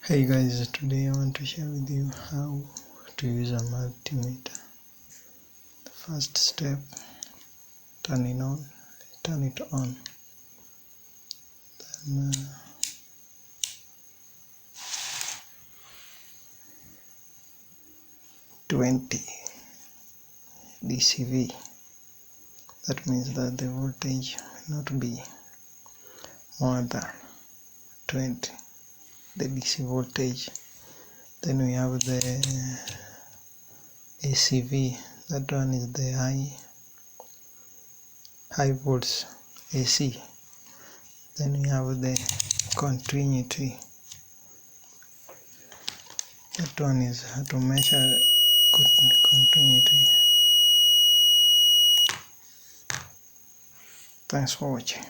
Hey guys, today I want to share with you how to use a multimeter. The first step, turn it on. Then 20 dCV. That means that the voltage will not be more than 20, the DC voltage. Then we have the ACV. That one is the high volts AC. Then we have the continuity. That one is how to measure continuity. Thanks for watching.